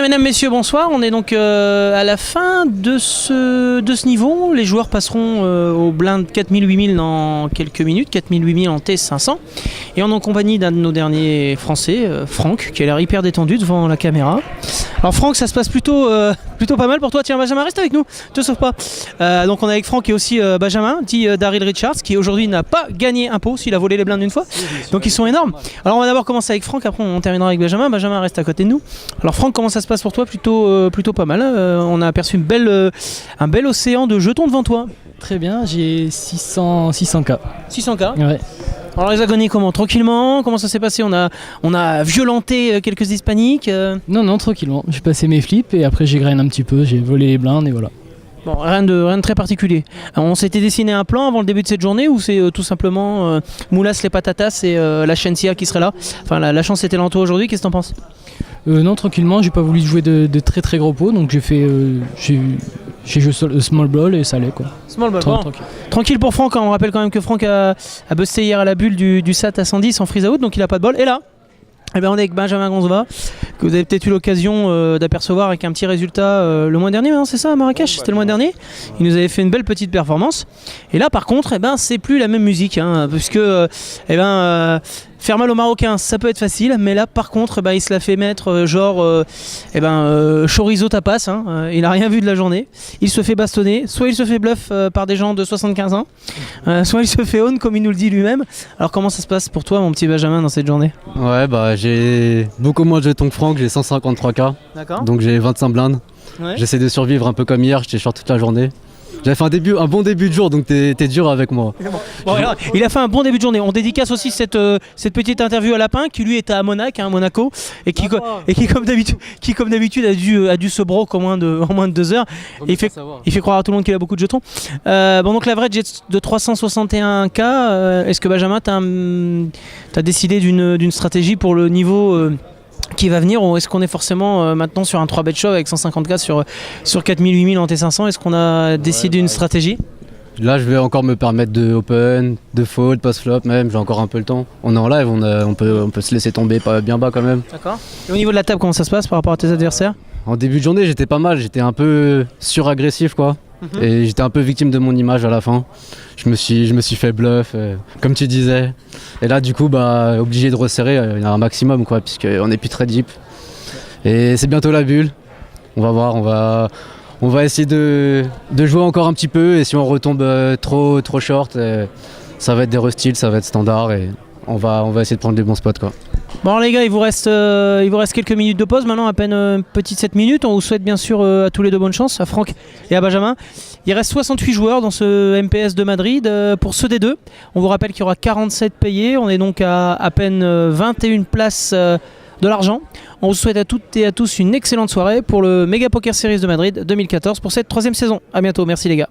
mesdames, messieurs, bonsoir. On est donc à la fin de ce niveau. Les joueurs passeront au blind 4000-8000 dans quelques minutes, 4000-8000 en T500. Et on est en compagnie d'un de nos derniers français, Franck, qui a l'air hyper détendu devant la caméra. Alors Franck, ça se passe plutôt pas mal pour toi. Tiens, Benjamin, reste avec nous, te sauve pas. Donc on est avec Franck et aussi Benjamin, dit Daryl Richards, qui aujourd'hui n'a pas gagné un pot, s'il a volé les blindes une fois. Donc ils sont énormes. Alors on va d'abord commencer avec Franck, après on terminera avec Benjamin. Benjamin reste à côté de nous. Alors Franck, comment ça se passe pour toi? Plutôt pas mal. On a aperçu un bel océan de jetons devant toi. Très bien, j'ai 600K. 600K. Ouais. Alors les agonies comment? Tranquillement? Comment ça s'est passé? On a violenté quelques hispaniques. Non, tranquillement. J'ai passé mes flips et après j'ai grind un petit peu, j'ai volé les blindes et voilà. Bon, rien de très particulier. Alors, on s'était dessiné un plan avant le début de cette journée ou c'est tout simplement Moulas les patatas et la Shensia qui serait là? Enfin la chance était là en toi aujourd'hui, qu'est-ce que t'en penses? Non, tranquillement, j'ai pas voulu jouer de très très gros pots, donc j'ai joué small ball et ça allait quoi. Small ball, bon. Tranquille pour Franck, on rappelle quand même que Franck a busté hier à la bulle du SAT à 110 en freeze out, donc il a pas de bol. Et là, eh ben on est avec Benjamin Gonzova, que vous avez peut-être eu l'occasion d'apercevoir avec un petit résultat le mois dernier, c'est ça à Marrakech, c'était le mois dernier. Il nous avait fait une belle petite performance. Et là par contre, c'est plus la même musique, puisque faire mal aux Marocains, ça peut être facile, mais là par contre, il se la fait mettre chorizo tapas, il n'a rien vu de la journée. Il se fait bastonner, soit il se fait bluff par des gens de 75 ans, soit il se fait own comme il nous le dit lui-même. Alors comment ça se passe pour toi, mon petit Benjamin, dans cette journée? Ouais, j'ai beaucoup moins de jetons que Franck, j'ai 153K, donc j'ai 25 blindes. Ouais. J'essaie de survivre un peu comme hier, j'étais short toute la journée. J'avais fait un bon début de jour, donc t'es dur avec moi. Bon, alors, il a fait un bon début de journée. On dédicace aussi cette petite interview à Lapin, qui lui était à Monaco, et qui comme d'habitude a dû se broc en moins de 2 heures. Et il fait croire à tout le monde qu'il a beaucoup de jetons. Donc l'average est de 361K. Est-ce que Benjamin, t'as décidé d'une stratégie pour le niveau qui va venir, ou est-ce qu'on est forcément maintenant sur un 3-bet shove avec 150K sur 4000-8000 en T500? Est-ce qu'on a décidé une stratégie? Là je vais encore me permettre de open, de fold, post-flop même, j'ai encore un peu le temps. On est en live, on peut se laisser tomber pas bien bas quand même. D'accord. Et au niveau de la table, comment ça se passe par rapport à tes adversaires? En début de journée j'étais pas mal, j'étais un peu suragressif quoi. Et j'étais un peu victime de mon image à la fin. Je me suis fait bluff, comme tu disais. Et là du coup obligé de resserrer un maximum quoi, puisqu'on n'est plus très deep. Et c'est bientôt la bulle. On va voir, on va essayer de jouer encore un petit peu, et si on retombe trop short, ça va être des rustils, ça va être standard, et on va essayer de prendre des bons spots quoi. Bon les gars, il vous reste quelques minutes de pause, maintenant à peine une petite 7 minutes. On vous souhaite bien sûr à tous les deux bonne chance, à Franck et à Benjamin. Il reste 68 joueurs dans ce MPS de Madrid. Pour ceux des deux, on vous rappelle qu'il y aura 47 payés. On est donc à peine 21 places de l'argent. On vous souhaite à toutes et à tous une excellente soirée pour le Mega Poker Series de Madrid 2014 pour cette 3e saison. A bientôt, merci les gars.